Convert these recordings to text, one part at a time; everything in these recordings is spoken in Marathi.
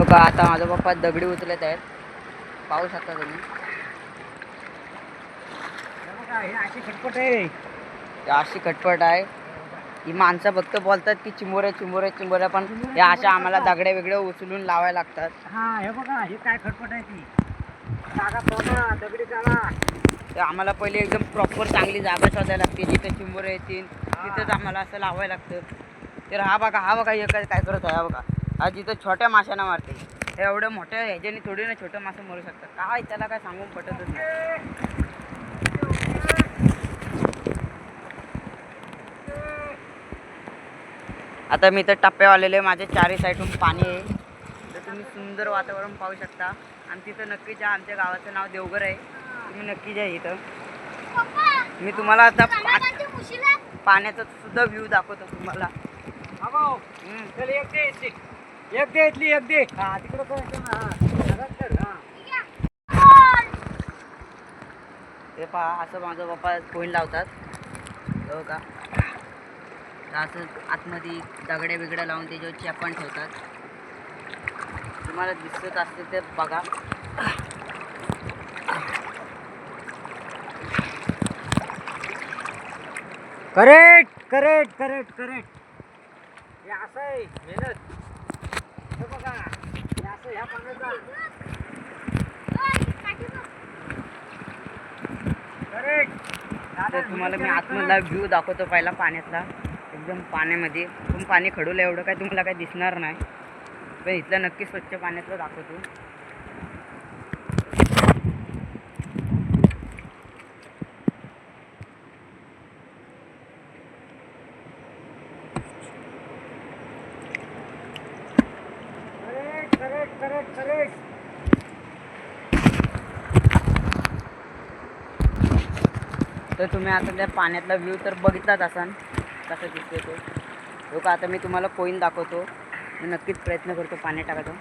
का आता माझा पप्पा दगडी उचलत आहेत, पाहू शकता तुम्ही. अशी खटपट आहे, अशी खटपट आहे. ही माणसं फक्त बोलतात की चिंबोरे चिंबोरे चिंबोरे, पण या अशा आम्हाला दगडे वेगळे उचलून लावायला लागतात. हा हे बघा, हे काय खटपट आहे ती जागा तोडा, दगडी काढा. तर आम्हाला पहिले एकदम प्रॉपर चांगली जागा शोधायला लागते, जिथे चिंबोरे येतील तिथंच आम्हाला असं लावायला लागतं. तर हा बघा हे काय करत आहे, हा बघा, हा जिथं छोट्या माशांना मारते. हे एवढ्या मोठ्या ह्याच्याने थोडी ना छोट्या मासे मरू शकतात, काय त्याला काय सांगून पटतच नाही. आता मी तर टप्प्यावर आलेले, माझ्या चारी साईडून पाणी आहे. तर तुम्ही सुंदर वातावरण पाहू शकता. आणि तिथं नक्की जा, आमच्या गावाचं नाव देवघर आहे, तुम्ही नक्की जा इथं. मी तुम्हाला आता पाण्याचा सुद्धा व्ह्यू दाखवतो तुम्हाला. एक दे इथली, एक दे. हा तिकडं हे पहा, असं माझं पप्पा कोईन लावतात, हो का. असं आतमध्ये दगडे बिगडे लावून त्याच्यावर चेपण ठेवतात. तुम्हाला दिसत असते ते बघा. Correct correct correct correct. हे असं आहे मेहनत. हे बघा, हे असं ह्या पाण्याचा करेक्ट. तर तुम्हाला मी आतमधला व्ह्यू दाखवतो पहिला पाण्यातला, एकदम पाण्यामध्ये. पण पाणी खडूला एवढं काय तुम्हाला काय दिसणार नाही, पण इथलं नक्की स्वच्छ पाण्यातलं दाखवतो. Correct correct correct. तर तुम्ही आता त्या पाण्यातला व्ह्यू तर बघितलाच असाल कसं दिसते तो. हो का, आता मी तुम्हाला कोईन दाखवतो. मी नक्कीच प्रयत्न करतो पाणी टाकायचा.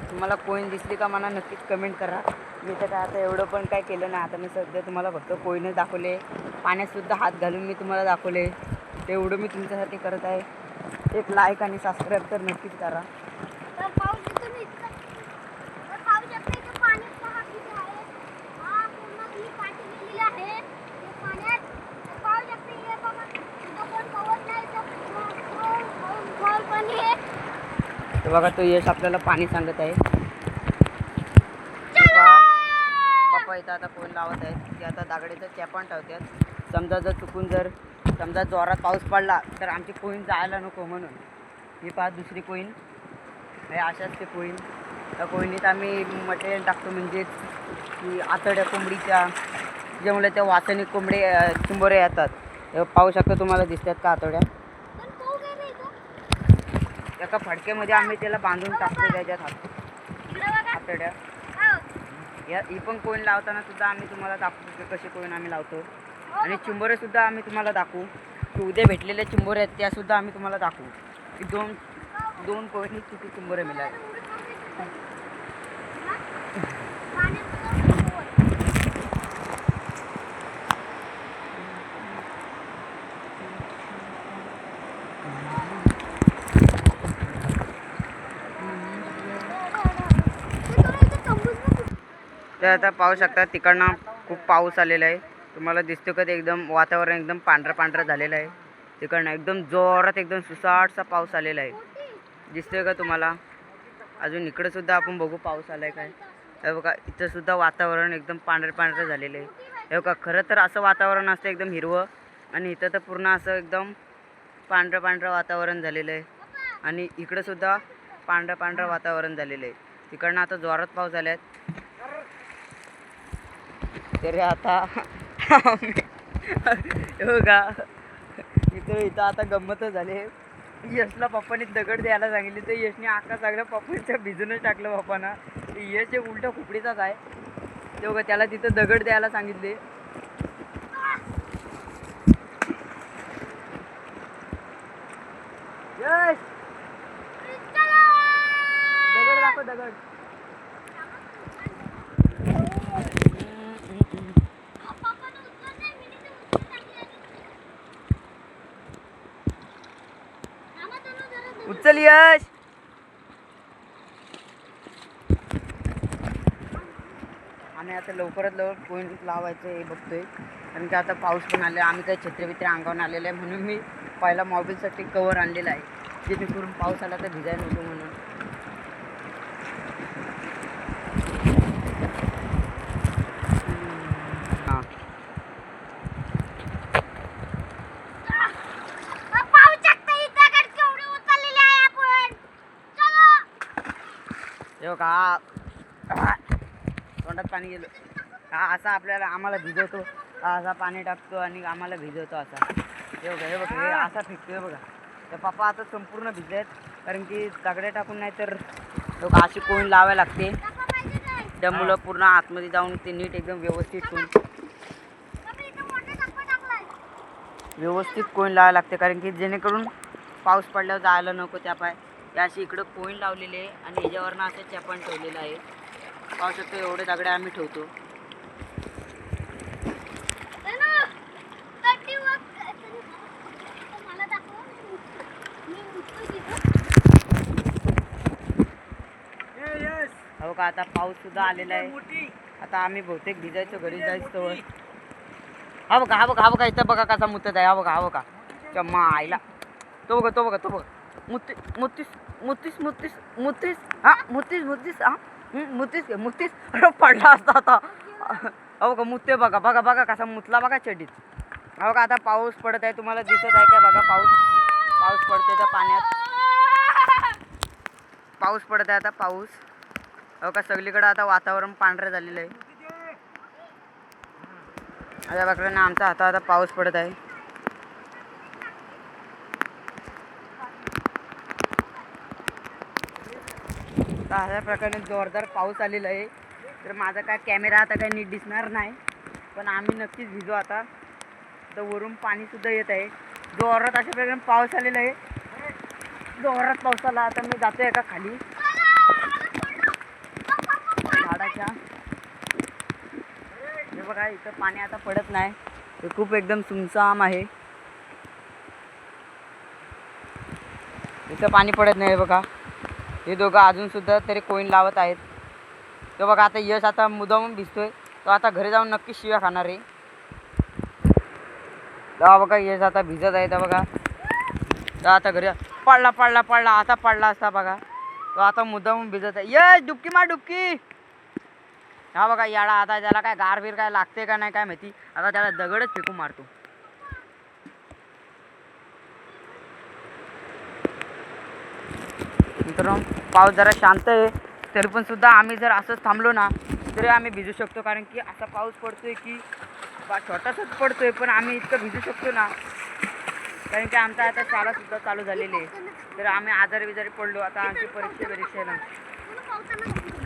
तुम्हाला कोईन दिसली का मला नक्कीच कमेंट करा. मी तर काय आता एवढं पण काय केलं नाही. आता मी सध्या तुम्हाला फक्त कोईनच दाखवले, पाण्यातसुद्धा हात घालून मी तुम्हाला दाखवले. तेवढं मी तुमच्यासाठी करत आहे. एक लाईक आणि सबस्क्राईब तर नक्कीच करा. तर बघा, तो यश आपल्याला पाणी सांगत आहे. पप्पा इथं आता कोण लावत आहेत, ते आता दागडीचं चेपण ठेवतात. समजा समजा जोरात पाऊस पडला तर आमची कोईन जायला नको म्हणून. ही पहा दुसरी कोईन हे अशाच ते कोईन. त्या कोईनीत आम्ही मटेरियल टाकतो, म्हणजे की आतड्या कोंबडीच्या, ज्यामुळे त्या वासनी कोंबडे चिंबोरे येतात. पाहू शकता, तुम्हाला दिसतात का आतड्या. एका फडक्यामध्ये आम्ही त्याला बांधून टाकतो त्याच्यात आतड्या. ही पण कोईन लावताना सुद्धा आम्ही तुम्हाला दाखवतो की कशी कोईन आम्ही लावतो. आणि चिंबोरे सुद्धा आम्ही तुम्हाला दाखवू, की उद्या भेटलेले चिंबोरे आहेत त्या सुद्धा आम्ही तुम्हाला दाखवू, की दोन कोईनीत किती चिंबोरे मिळाले. तर आता पाहू शकता, तिकडनं खूप पाऊस आलेला आहे. तुम्हाला दिसतो का, ते एकदम वातावरण एकदम पांढरं झालेलं आहे. तिकडनं एकदम जोरात एकदम सुसाटसा पाऊस आलेला आहे. दिसतोय का तुम्हाला. अजून इकडं सुद्धा आपण बघू पाऊस आलाय काय. हे बघा, इथं सुद्धा वातावरण एकदम पांढरं झालेलं आहे. हे बघा, खरं तर असं वातावरण असतं एकदम हिरवं, आणि इथं तर पूर्ण असं एकदम पांढरं वातावरण झालेलं आहे. आणि इकडं सुद्धा पांढरं वातावरण झालेलं आहे. तिकडनं आता जोरात पाऊस आल्यात. तरी आता बघा, इथं आता गंमतच झाली. यशला पप्पाने दगड द्यायला सांगितले, तर यशने आका सगळं पप्पाच्या भिजूनच टाकलं पप्पाना. यश एक उलटा खुपडीचाच आहे. ते बघा, त्याला तिथं दगड द्यायला सांगितले. यश, दगड दाखव, दगड. चल यश. आम्ही आता लवकरात लवकर पॉईंट लावायचं हे बघतोय, कारण की आता पाऊस पण आले. आम्ही काही छत्री बित्री अंगावून आलेलं आहे, म्हणून मी पहिला मोबाईलसाठी कवर आणलेला आहे, जेणेकरून पाऊस आला तर भिजायला नको म्हणून. हां हे बघा, तोंडात पाणी गेलं. हा असा आपल्याला आम्हाला भिजवतो, हा असा पाणी टाकतो आणि आम्हाला भिजवतो असा. हे बघा हे असा फेकतो. हे बघा तर पप्पा आता संपूर्ण भिजत, कारण की दगडे टाकून नाही तर अशी कोण लावायला लागते. त्यामुळं पूर्ण आतमध्ये जाऊन ते नीट एकदम व्यवस्थित कोण लावायला लागते, कारण की जेणेकरून पाऊस पडल्यावर जायला नको. त्या पाय हे अशी इकडं कोईन लावलेले आहे आणि ह्याच्यावरनं असं चॅपण ठेवलेलं आहे. पाहू शकतो एवढे दगडे आम्ही ठेवतो. हो का, आता पाऊस सुद्धा आलेला आहे. आता आम्ही बहुतेक भिजायचं घरी जायचं. हा बघा इथं बघा कसा मुतत आहे. हा बघा चम्मा आईला. तो बघा मुतीस अरे पडला असता आता. हो का मुत्ते बघा कसा मुतला बघा चड्डीत. हो का, आता पाऊस पडत आहे, तुम्हाला दिसत आहे का बघा. पाऊस पडते त्या पाण्यात. पाऊस पडत आहे आता पाऊस. हो का, सगळीकडे आता वातावरण पांढरं झालेलं आहे. अशा प्रकारे आमचा आता पाऊस पडत आहे. तर अशा प्रकारे जोरदार पाऊस आलेला आहे. तर माझा काय कॅमेरा आता काही नीट दिसणार नाही, पण आम्ही नक्कीच भिजू आता. तर वरून पाणीसुद्धा येत आहे जोरात. अशा प्रकारे पाऊस आलेला आहे, जोरात पाऊस आला. आता मी जातोय का खाली झाडाच्या. हे बघा इथं पाणी आता पडत नाही, ते खूप एकदम सुमसाम आहे. इथं पाणी पडत नाही. बघा हे दोघं अजून सुद्धा तरी कोईन लावत आहेत. तो बघा आता यश आता मुद्दामून भिजतोय, तो आता घरी जाऊन नक्की शिव्या खाणार आहे. तर बघा यश आता भिजत आहे. तर बघा तर आता घरी पडला आता पडला असता बघा. तो आता मुद्दामून भिजत आहे. यश डुबकी मार डुबकी. हा बघा याडा, आता त्याला काय गारबीर काय लागते का नाही काय माहिती. आता त्याला दगडच फेकून मारतो. मित्रांनो पाऊस जरा शांत आहे, तरी पण सुद्धा आम्ही जर असंच थांबलो ना तरी आम्ही भिजू शकतो. कारण की असा पाऊस पडतोय की छोटासाच पडतोय, पण आम्ही इतकं भिजू शकतो ना. कारण की आमचा आता शाळासुद्धा चालू झालेली आहे, तर आम्ही आजारी पडलो. आता आमची परीक्षा आहे ना.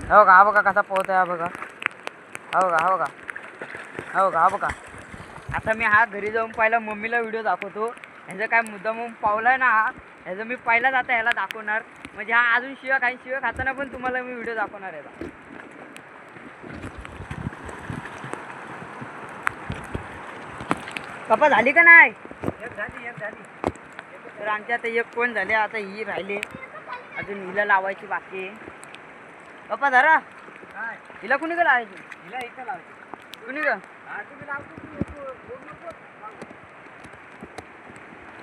हा बघा कसा पोहत आहे. हा बघा आता मी घरी जाऊन पहिला मम्मीला व्हिडिओ दाखवतो. ह्याचं काय मुद्दामून पावलाय ना, ह्याचं मी पहिलाच आता ह्याला दाखवणार. म्हणजे हा अजून शिव्या खाताना पण तुम्हाला मी व्हिडिओ दाखवणार आहे. पप्पा झाली का नाही? एक झाली. तर आमच्या आता एक कोण झाले, आता ही राहिले, अजून हिला लावायची बाकी आहे. पप्पा धरा हिला कुणी का लावायची? हिला इथं लावायची. कुणी का?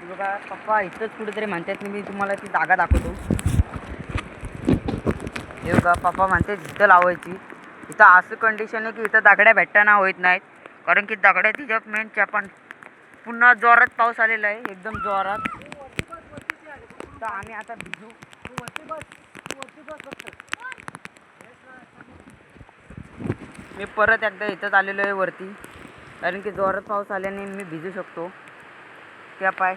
बघा पप्पा इथंच कुठेतरी म्हणतात, मी तुम्हाला ती जागा दाखवतो. हे बघा पप्पा म्हणतात इथं लावायची. इथं असं कंडिशन आहे की इथं दगड्या भेटताना होत नाहीत, कारण की दगड्या तिच्यात मेन चॅपण. पुन्हा जोरात पाऊस आलेला आहे, एकदम जोरात. तर आम्ही आता भिजू. मी परत एकदा इथंच आलेलो आहे वरती, कारण की जोरात पाऊस आल्याने मी भिजू शकतो. त्या पाय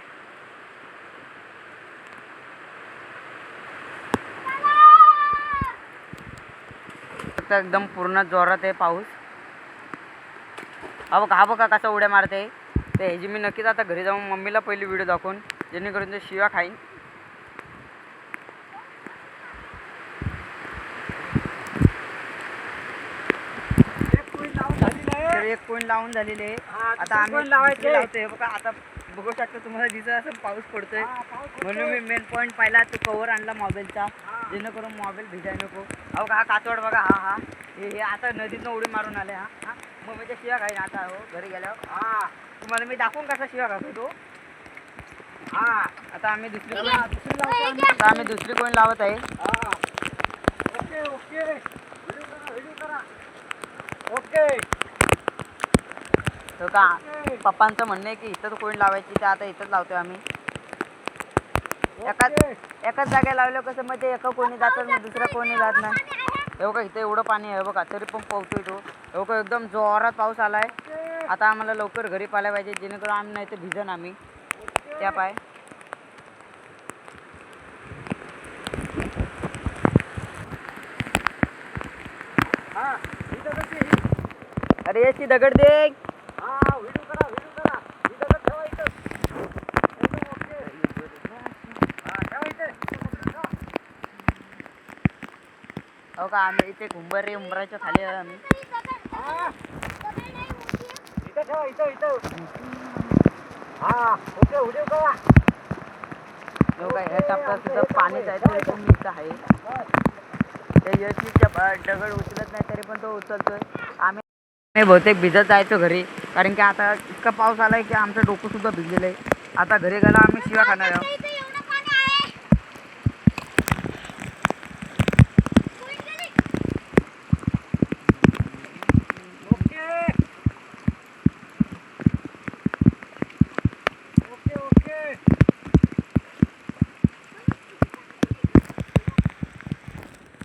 एकदम पूर्ण जोरात आहे पाऊस. हा बघा कसा उड्या मारते. तर ह्याची मी नक्कीच आता घरी जाऊन मम्मीला पहिली व्हिडिओ दाखवून, जेणेकरून ते शिव्या खाईन. एक पॉईंट लावून झालेले आहे. आता आम्ही लावतोय बघा. आता बघू शकता तुम्हाला दिसत असं पाऊस पडतोय हा, पाऊस पडतोय. म्हणून मी मेन पॉईंट पाहिला तो कवर आणला मोबाईलचा जेणेकरून मोबाईल भिजाय नको. अहो का हा कातवड बघा हा हे आता नदीतनं उडी मारून आले हा मग मी त्या शिवा खाईन आता हो घरी गेल्यावर. तुम्हाला मी दाखवून कसा शिवा खातो तो. आता आम्ही दुसरी कोण लावत आहे. ओके ओके व्हिडिओ करा ओके. तो का पप्पांचं म्हणणं आहे की इथं कोण लावायची ते आता इथंच लावतोय आम्ही. एकाच जागेला लावलं कसं मग ते एका कोणी जातात मग दुसऱ्या कोणी जात नाही. हे बघा इथं एवढं पाणी आहे बघा तरी पण पावतोय तो. हे बघा एकदम जोरात पाऊस आलाय. आता आम्हाला लवकर घरी पाहायला पाहिजे जेणेकरून आम्ही नाही तर भिजन आम्ही त्या पाय. अरे याची दगड दे. व्हिडिओ करा ही दगड ठेवा इथं. एकदम ओके. ठेवा इथे. हो का आम्ही इथे उंबराच्या खाली आहे आम्ही. इथं ठेवा इथं. ओके व्हिडिओ करा. हो का ह्या टप्प्यात सुद्धा पाणी जायचं एकदम मिक्स आहे. ते यशच्या दगड उचलत नाही तरी पण तो उचलतोय. आम्ही बहुतेक भिजत जायचो घरी कारण की आता इतका पाऊस आलाय की आमचं डोकं सुद्धा भिजलेलं आहे. आता घरी गेला आम्ही शिवा खाणार आहोत.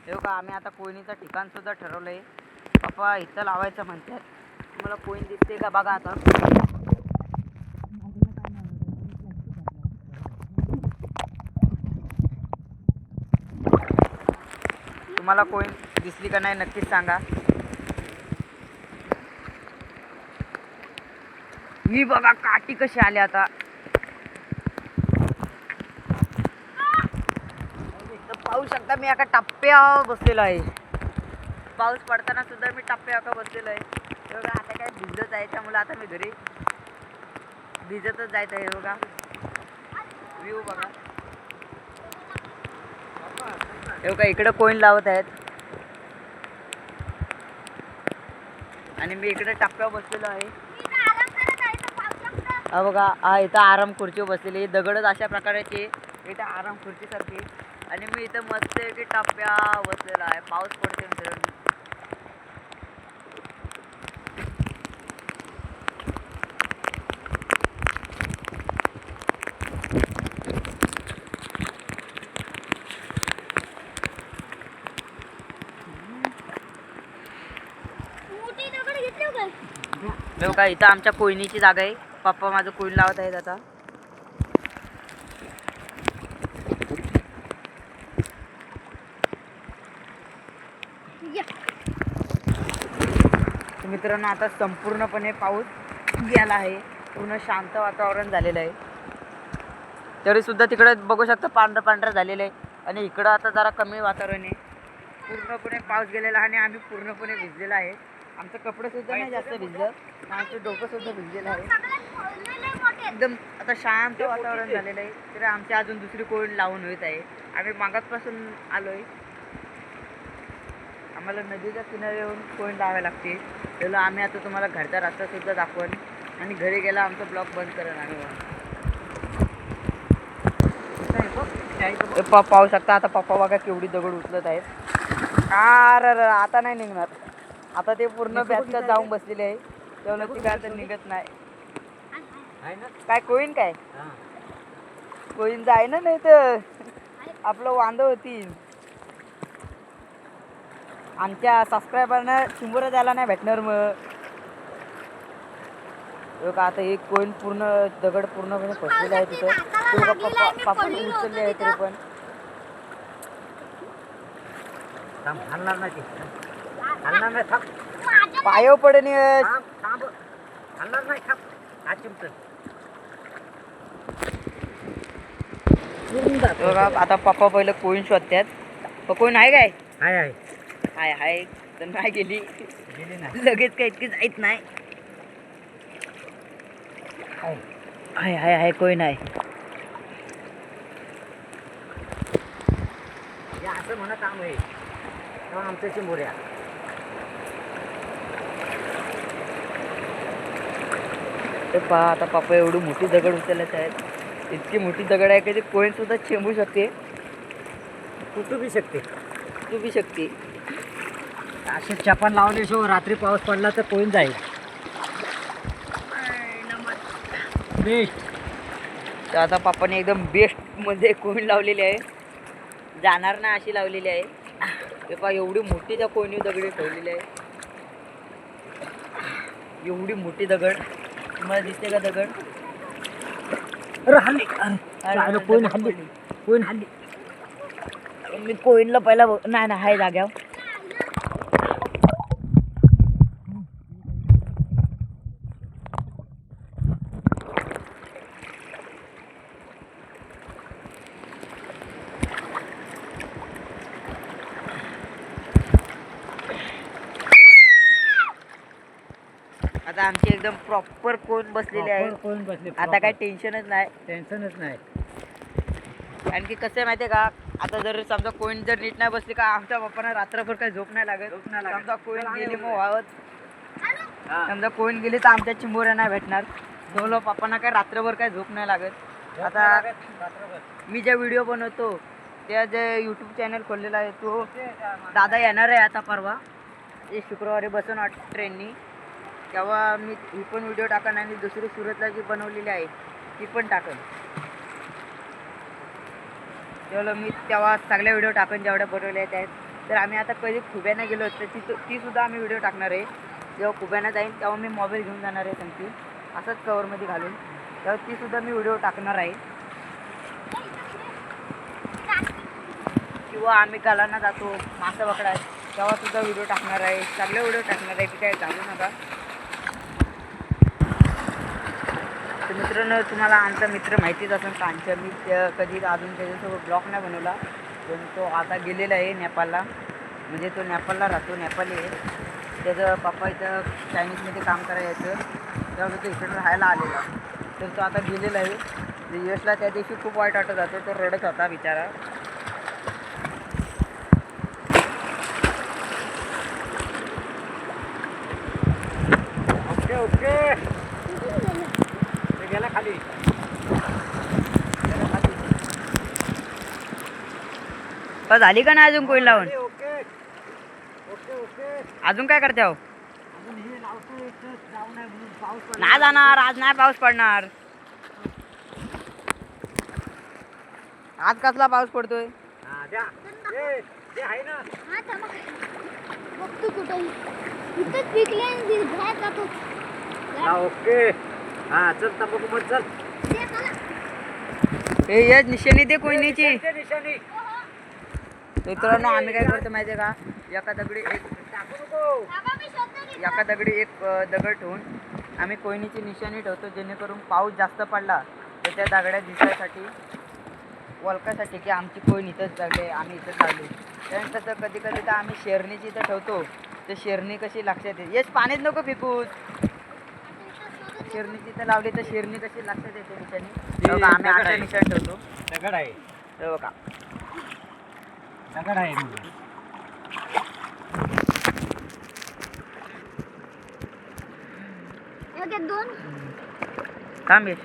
हे का आम्ही आता कोयनीचं ठिकाण सुद्धा ठरवलंय. पप्पा इथं लावायचं म्हणतात. तुम्हाला कोईन दिसते का बघा आता. तुम्हाला कोईन दिसली का नाही नक्कीच सांगा. ही बघा काठी कशी आली आता. पाहू शकता मी एका टप्प्यावर बसलेलो आहे. पाऊस पडताना सुद्धा मी टप्प्यावर बसलेलो आहे. बघा आता काय भिजत आहे त्यामुळे आता मी घरी भिजतच जायचं आहे. बघा व्ह्यू बघा. हे बघा इकडे कोईन लावत आहेत आणि मी इकडे टप्प्यावर बसलेलो आहे. हा बघा हा इथं आराम खुर्चीवर बसलेली दगडच अशा प्रकारची इथं आराम खुर्चीसारखी आणि मी इथं मस्त की टप्प्या बसलेला आहे. पाऊस पडते मित्रांनो. बघा इथं आमच्या कोयनीची जागा आहे. पप्पा माझं कोईन लावत आहेत आता. मित्रांनो आता संपूर्णपणे पाऊस गेला आहे. पूर्ण शांत वातावरण झालेलं आहे. तरी सुद्धा तिकडे बघू शकता पांढरं झालेलं आहे आणि इकडं आता जरा कमी वातावरण आहे. पूर्णपणे पाऊस गेलेला आणि आम्ही पूर्णपणे भिजलेला आहे. आमचं कपडे सुद्धा नाही जास्त भिजलं. आमचं डोकं सुद्धा भिजलेलं आहे. एकदम आता शांत वातावरण झालेलं आहे. तर आमची अजून दुसरी कोण लावून होत आहे. आम्ही मागासपासून आलोय. आम्हाला नदीच्या किनारी येऊन कोण लावावे लागते. त्याला आम्ही आता तुम्हाला घरचा रस्ता सुद्धा दाखवून आणि घरी गेला आमचा ब्लॉग बंद करेन आम्ही. पाहू शकता आता पप्पा बघा केवढी दगड उचलत आहेत. अरे आता नाही निघणार. आता ते पूर्ण बॅचकात जाऊन बसलेले आहे. तेवढं ती काय तर निघत नाही. काय कोईन काय कोईन जाय ना नाही तर आपलं वांद होतील. आमच्या सबस्क्रायबरना चिंबोरा जायला नाही भेटणार. मग आता एक कोईन पूर्ण दगड पूर्णपणे फसलेला आहे तिथं. पप्पा उचलले आहे तरी पण हलणार नाही. पायो पडणे. हलणार नाही. हा चिमट बघा आता पप्पा पहिलं कोईन शोधतात. कोईन आहे काय. हाय तर नाही गेली लगेच काही इतकी जायत नाही. आहे कोण आहे. हे असं म्हणत काम आहे तेव्हा आमच्या चिंबोऱ्या. ते पहा आता पप्पा एवढी मोठी दगड उचलत आहेत. इतकी मोठी दगड आहे की ते कोण सुद्धा चेंबू शकते, कुठू बी शकते. तू बी शकते. असे चपन लावले शो रात्री पाऊस पडला तर कोण जाईल. बेस्ट. तर आता पप्पाने एकदम बेस्ट मध्ये कोण लावलेली आहे, जाणार ना अशी लावलेली आहे. ते पहा एवढी मोठी त्या कोणी दगडी ठेवलेली आहे. एवढी मोठी दगड तुम्हाला दिसते का दगड. अरे हल्ली अरे कोण हल्ली कोण हल्ली. मी कोईनला पहिला नाही ना हाय जाग्यावर. आता आमची एकदम प्रॉपर कोण बसलेली आहे. कोण बसले आता काय टेन्शनच नाही. टेन्शनच नाही. आणखी कसं आहे माहिती आहे का, आता जर समजा कोण जर नीट नाही बसली का आमच्या बाप्पांना रात्रभर काही झोप नाही लागत. समजा कोण गेली मग व्हावत, समजा कोण गेली तर आमच्या चिंबोऱ्या नाही भेटणार. दोन पप्पांना काय रात्रभर काही झोप नाही लागत. आता मी जे व्हिडिओ बनवतो त्या जे यूट्यूब चॅनल खोललेला आहे तो दादा येणार आहे आता परवा शुक्रवारी बसून ट्रेननी. तेव्हा मी ही पण व्हिडिओ टाकन आणि दुसरी सुरतला जी बनवलेली आहे ती पण टाकन. तेव्हा सगळ्या व्हिडिओ टाकून जेवढ्या बनवल्या आहेत. तर आम्ही आता कधी खुब्यानं गेलो तर ती सुद्धा आम्ही व्हिडिओ टाकणार आहे. जेव्हा खुब्यानं जाईन तेव्हा मी मोबाईल घेऊन जाणार आहे त्यांची असंच कवरमध्ये घालून. तेव्हा ती सुद्धा मी व्हिडिओ टाकणार आहे. किंवा आम्ही गालांना जातो मासा पकडाय तेव्हा सुद्धा व्हिडिओ टाकणार आहे. सगळे व्हिडिओ टाकणार आहे की काय घालू नका. तर मित्रांनो तुम्हाला आमचा मित्र माहितीच असेल कांचन. मी कधी अजून त्याच्यासोबत ब्लॉग नाही बनवला, पण तो आता गेलेला आहे नेपाळला. म्हणजे तो नेपाळला राहतो, नेपाली आहे. त्याचं पप्पा इथं चायनीजमध्ये काम करायचं तेव्हा तो इकडे राहायला आलेला. तर तो आता गेलेला आहे. यशला त्या दिवशी खूप वाईट वाटत जातो, तो रडत होता बिचारा. ओके ओके गेला खाली. बस झाली का नाही अजून कोण लावून. Okay okay okay. अजून काय करते हो. अजून हे लावतो जाऊ नाही म्हणून पाऊस पडला. नाही जाणार आज, नाही पाऊस पडणार. आज कसला पाऊस पडतोय. हा द्या ते आहे ना. ओके हा चल तंबाखू मत चल. हे यश निशाणी दे कोयनीची. निशाणी मित्रांनो आम्ही काय करतो माहिती आहे का, एका दगडी एक दगड ठेवून आम्ही कोयनीची निशाणी ठेवतो, जेणेकरून पाऊस जास्त पडला तर त्या दगड्या दिसायसाठी वळखासाठी की आमची कोयन इथंच लागले, आम्ही इथंच लागलो. त्यानंतर कधी कधी तर आम्ही शेरणीची इथं ठेवतो, तर शेरणी कशी लक्षात येते. येस पाणीच नको फेकूच. शेरणीची इथं लावली तर शेरणी कशी लक्षात येते निशाणी. आम्ही अशा निशाण ठेवतो. दगड आहे. हो का दगड आहे. थांब येस.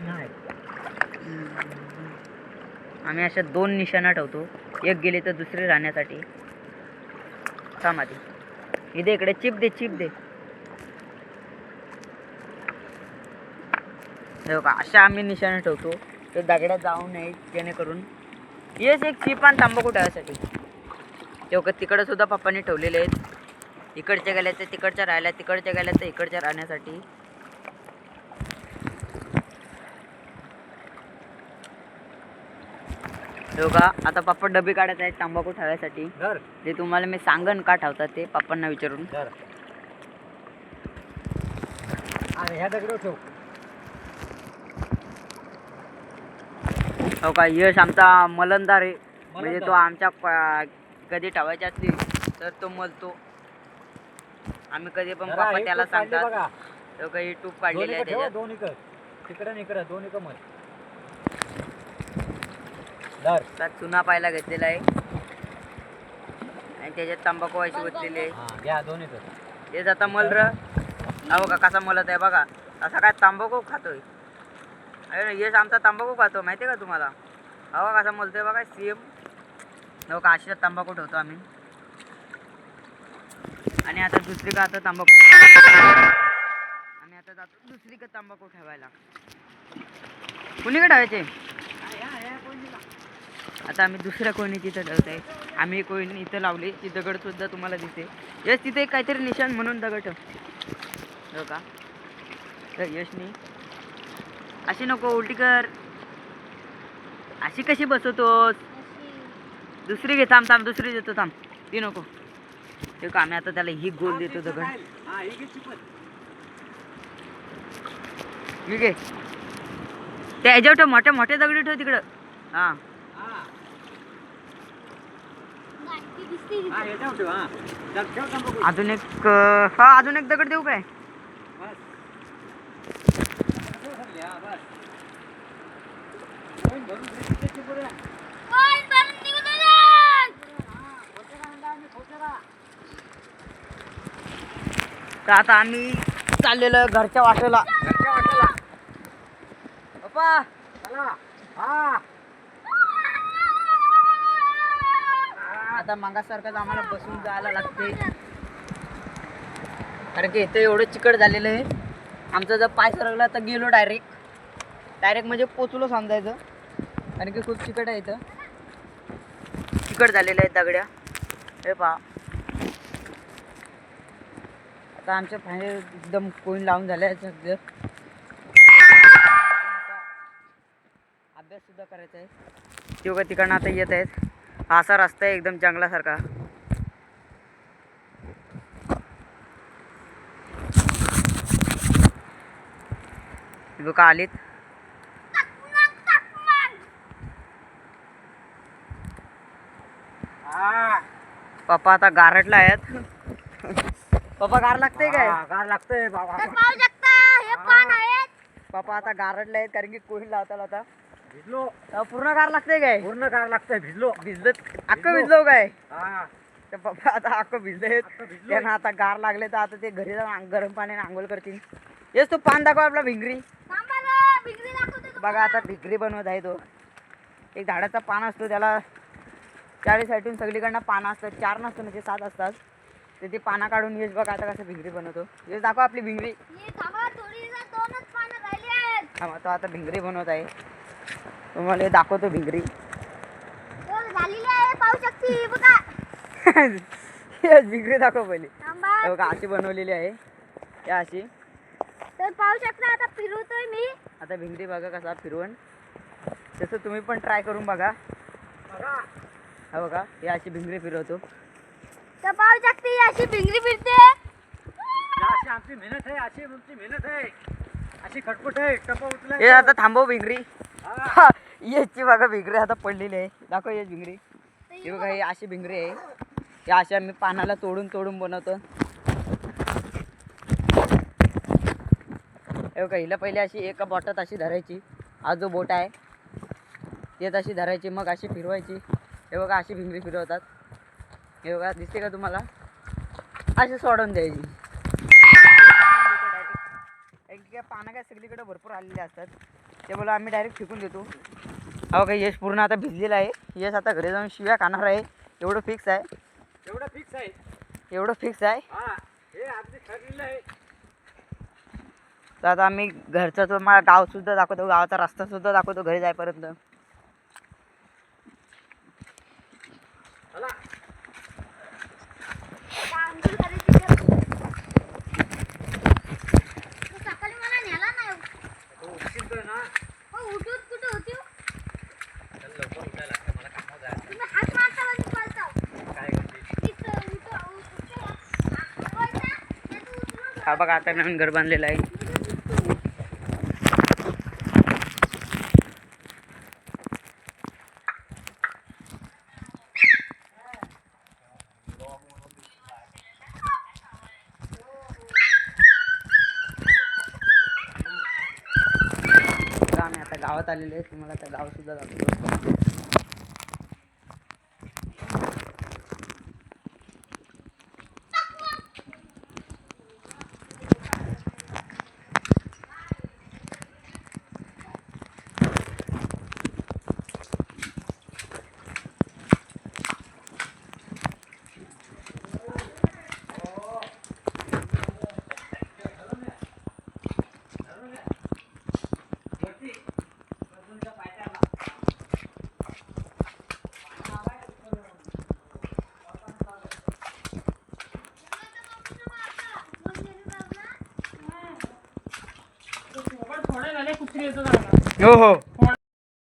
नाही आम्ही अशा 2 निशाणा ठेवतो, एक गेली तर दुसरी राहण्यासाठी. थांब आधी इथे इकडे चिप दे हो का. अशा आम्ही निशाणा ठेवतो तर दगड्यात जाऊ नये, जेणेकरून येस एक चिप आणि तंबाखू ठेवायसाठी. तेव्हा तिकडे सुद्धा पप्पांनी ठेवलेले आहेत. इकडच्या गेल्या तर तिकडच्या राहिल्या, तिकडच्या गेल्या तर इकडच्या राहण्यासाठी. हो का आता पप्पा डबे काढत आहेत तंबाखू ठेवायसाठी. ते तुम्हाला मी सांगन का ठेवतात ते पप्पांना विचारून. अरे ह्या दगड ठेव. हो का यश आमचा मलंदार आहे. म्हणजे तो आमच्या कधी ठेवायची असली तर तो मलतो. आम्ही कधी पण जरा पप्पा हे त्याला टूप काढली सांगतात बघा. तो काही टूप काढलेलं आहे दोन्हीकडे ठेवा, त्याच्यात. दोन्हीकडे तिकडे आणि इकडे दोन्हीकडे मत धर. त्यात चुना पायला घेतलेला आहे आणि त्याच्यात तंबाखू अशी ओतलेली आहे. हा घ्या दोन्हीकडे. हे जाता मल र हा बघा कसा मलत आहे बघा. असा काय तंबाखू खातोय. अरे ना यश आमचा तंबाखू खातो माहिती आहे का तुम्हाला. हवा कसा मलतोय बघा सेम. बघा अशी तंबाखू ठेवतो आम्ही. आणि आता दुसरी का आता तंबाखू आणि आता जातो दुसरी का तंबाखू ठेवायला. कुणीकडे ठेवायचे आता आम्ही दुसऱ्या कोणी तिथं ठेवत आहे. आम्ही कोणी इथं लावली ती दगड सुद्धा तुम्हाला दिसते. यश तिथे एक काहीतरी निशाण म्हणून दगड ठेव हो का. तर यशनी अशी नको उलटी कर. अशी कशी बसवतोस. दुसरी घे थांब थांब दुसरी देतो थांब ती नको. ते का आम्ही आता त्याला ही गोल देतो दगड. ठीक आहे त्या ह्याच्यावर ठेव मोठ्या मोठ्या दगडी ठेव तिकडं. हा अजून एक हा अजून एक दगड देऊ काय. तर आता आम्ही चाललेलो घरच्या वाटेला. पप्पा आता मागासारखंच आम्हाला बसून जायला लागते कारण की इथे एवढं चिकट झालेलं आहे. आमचा जर पाय सरकला तर गेलो डायरेक्ट म्हणजे पोचलो समजायचं. कारण की खूप चिकट आहे इथं. चिकट झालेलं आहे दगड्या हे पहा. आता आमच्या पाय एकदम कोण लावून झाले सगळं. अभ्यास सुद्धा करायचा आहे. तेव्हा तिकडनं आता येत आहेत. असा रस्ता आहे एकदम जंगलासारखा. लोक आलीत. पप्पा आता गारटला आहेत. पप्पा गार लागतंय काय. गार लागतंय बाबा. पप्पा आता गारटला आहेत कारण की कोणी लावता लावता भिजलो. पूर्ण गार लागतंय काय. पूर्ण गार लागतंय. भिजलो अख्खं भिजलो काय. हा तर पप्पा आता अख्खं भिजले. भिजलो. त्यांना आता गार लागले तर आता ते घरी जाऊन गरम पाण्याने आंघोळ करतील. येस तो पान दाखव आपला भिंगरी. बघा आता भिंगरी बनवत आहे तो. एक झाडाचा पान असतो त्याला 40 साईडून सगळीकडनं पानं असतात. 4 नसतं म्हणजे 7 असतात. तर ते पानं काढून येस बघा आता कसं भिंगरी बनवतो. येस दाखव आपली भिंगरी. हा तो आता भिंगरी बनवत आहे. तुम्हाला हे दाखवतो भिंगरी. भिंगरी दाखव पहिले. बघा अशी बनवलेली आहे या अशी. तर पाहू शकता आता फिरवतोय मी. आता भिंगरी बघा कसा फिरवून. तसं तुम्ही पण ट्राय करून बघा. हा बघा ही अशी भिंगरी फिरवतो. तर पाहू शकते ही अशी भिंगरी फिरते. अशी आमची मेहनत आहे. अशी आमची मेहनत आहे. अशी खटपट आहे. टप उचलायचं. हे आता थांबव भिंगरी. हा. याची बघा भिंगरी आता पडलेली आहे. दाखव येस भिंगरी. हे बघा ही अशी भिंगरी आहे. या अशा मी पानाला तोडून तोडून बनवतो. हे बघा हिला पहिले अशी एका बोटात अशी धरायची. हा जो बोट आहे तेच अशी धरायची मग अशी फिरवायची. हे बघा अशी भिंगरी फिरवतात. हे बघा दिसते का तुम्हाला. अशी सोडून द्यायची. पानं काय सगळीकडे भरपूर आलेले असतात. त्यामुळे आम्ही डायरेक्ट फेकून देतो. हा बघा यश पूर्ण आता भिजलेला आहे. यश आता घरी जाऊन शिव्या खाणार आहे. एवढं फिक्स आहे. एवढं फिक्स आहे. एवढं फिक्स आहे. हा हे आमचे ठरलेलं आहे. तर आता आम्ही घरचा तो मला गाव सुद्धा दाखवतो. गावाचा रस्ता सुद्धा दाखवतो घरी जाईपर्यंत. चला. आंघोळ करायची तर. तू सकाळी मला नेला नाही. तो उठशील तर ना. हो उठून कुठं होती हो? चल लवकर उठायला लागतं. मला कामावर जायचं. तुम्ही हात मारता म्हणजे पळताव. काय करते. तिथं उठू. हा बघा आता नवीन घर बांधलेलं आहे. गावात आलेले आहे, तुम्हाला आता गाव सुद्धा दाखवतो. थोडे झाले कुत्री येतो चांगला. हो हो